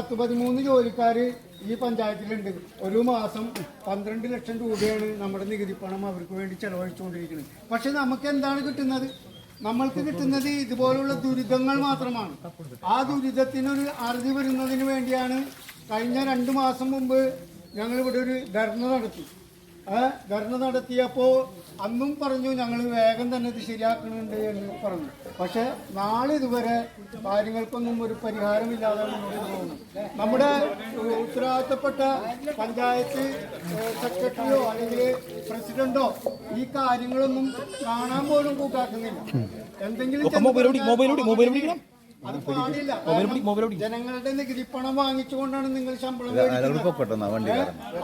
13 ജോലിക്കാര് ഈ പഞ്ചായത്തിലുണ്ട്. ഒരു മാസം 12 ലക്ഷം രൂപയാണ് നമ്മുടെ നികുതി പണം അവർക്ക് വേണ്ടി ചെലവഴിച്ചുകൊണ്ടിരിക്കുന്നത്. പക്ഷെ നമുക്ക് എന്താണ് കിട്ടുന്നത്? നമ്മൾക്ക് കിട്ടുന്നത് ഇതുപോലുള്ള ദുരിതങ്ങൾ മാത്രമാണ്. ആ ദുരിതത്തിനൊരു അറുതി വരുന്നതിന് വേണ്ടിയാണ് കഴിഞ്ഞ 2 മാസം മുമ്പ് ഞങ്ങളിവിടെ ഒരു ധർണ നടത്തി. ധർണ നടത്തിയപ്പോൾ അന്നും പറഞ്ഞു ഞങ്ങൾ വേഗം തന്നെ ഇത് ശരിയാക്കുന്നുണ്ട് എന്ന് പറഞ്ഞു. പക്ഷെ നാളെ ഇതുവരെ കാര്യങ്ങൾക്കൊന്നും ഒരു പരിഹാരമില്ലാതെ മുന്നോട്ട് പോകുന്നു. നമ്മുടെ ഉത്തരവാദിത്തപ്പെട്ട പഞ്ചായത്ത് സെക്രട്ടറിയോ അല്ലെങ്കിൽ പ്രസിഡന്റോ ഈ കാര്യങ്ങളൊന്നും കാണാൻ പോലും കൂട്ടാക്കുന്നില്ല. എന്തെങ്കിലും അത് പാടില്ല. ജനങ്ങളുടെ നികുതി പണം വാങ്ങിച്ചുകൊണ്ടാണ് നിങ്ങൾ ശമ്പളം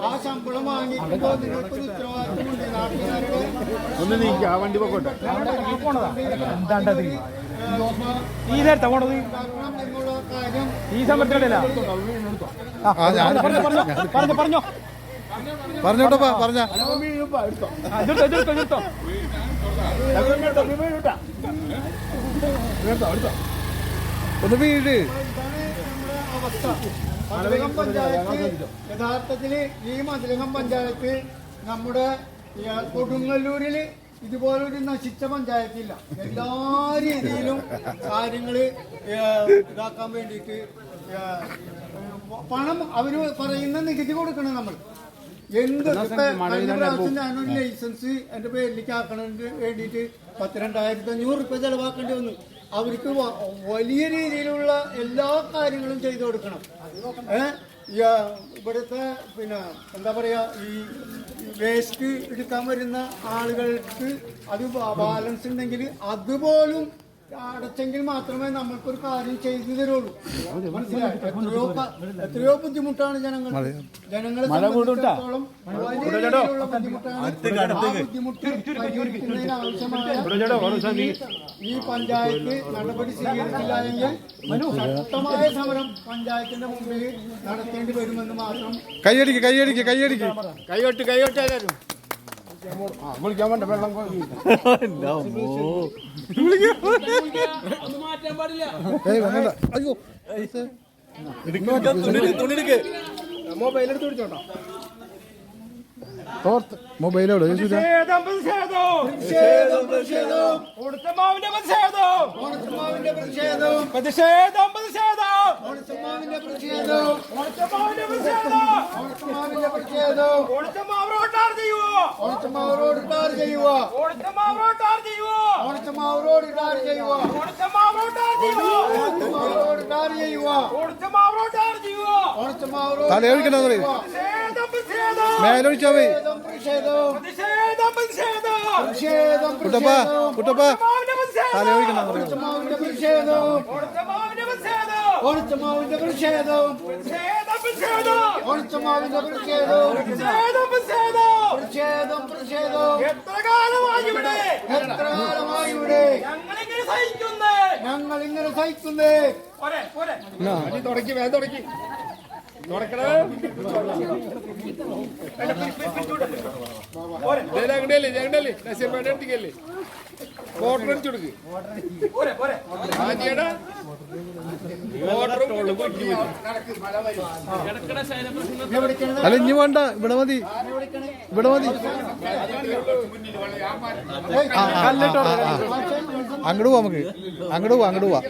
ആ ശമ്പളം വാങ്ങിക്കുമ്പോൾ നിങ്ങൾക്ക് ഉത്തരവാദിത്തമുണ്ട്. നാട്ടുകാരുടെ എന്നുള്ള കാര്യം പറഞ്ഞോട്ടോ പറഞ്ഞ ഒന്ന് വീട് അവസ്ഥ. മതിലകം പഞ്ചായത്ത് യഥാർത്ഥത്തില് ഈ മതിലകം പഞ്ചായത്ത് നമ്മുടെ കൊടുങ്ങല്ലൂരിൽ ഇതുപോലൊരു നശിച്ച പഞ്ചായത്തില്ല. എല്ലാ രീതിയിലും കാര്യങ്ങള് ഇതാക്കാൻ വേണ്ടിയിട്ട് പണം അവര് പറയുന്ന നികുതി കൊടുക്കണം. നമ്മൾ എന്ത് കഴിഞ്ഞ പ്രാവശ്യം ഞാനൊരു ലൈസൻസ് എന്റെ പേരിലേക്ക് ആക്കണതിന് വേണ്ടിയിട്ട് 12,500 രൂപ ചെലവാക്കേണ്ടി വന്നു. അവർക്ക് വലിയ രീതിയിലുള്ള എല്ലാ കാര്യങ്ങളും ചെയ്തു കൊടുക്കണം. ഇവിടുത്തെ എന്താ പറയാ, ഈ വേസ്റ്റ് എടുക്കാൻ വരുന്ന ആളുകൾക്ക് അത് ബാലൻസ് ഉണ്ടെങ്കിൽ അതുപോലും അടച്ചെങ്കിൽ മാത്രമേ നമ്മൾക്കൊരു കാര്യം ചെയ്തു തരുള്ളൂ. മനസ്സിലായി? എത്രയോ ബുദ്ധിമുട്ടാണ് ജനങ്ങളെ സംബന്ധിച്ചിടത്തോളം വലിയ രീതിയിലുള്ള ബുദ്ധിമുട്ടാണ്. ആ ബുദ്ധിമുട്ട് പരിഹരിക്കുന്നതിനാവശ്യമായ ഈ പഞ്ചായത്ത് നടപടി സ്വീകരിച്ചില്ല എങ്കിൽ ശക്തമായ സമരം പഞ്ചായത്തിന്റെ മുമ്പിൽ നടത്തേണ്ടി വരുമെന്ന് മാത്രം. കൈയടിക്ക് കൈകൊട്ട് വിളിക്കാൻ വേണ്ട വെള്ളം മാറ്റാൻ പാടില്ല. അയ്യോ മൊബൈൽ എടുത്ത് പിടിച്ചോട്ടോ. മൊബൈലോട് തലയൊഴിക്കണ മേലൊഴിച്ചാ മതി. കുട്ടപ്പ തലയൊഴിക്കണ ഞങ്ങളിങ്ങനെ സഹിക്കുന്നേ. തുടക്കി അല്ല ഇനി വേണ്ട, ഇവിടെ മതി. അങ്ങോട്ട് പോവാ, നമുക്ക് അങ്ങോട്ട് പോവാ.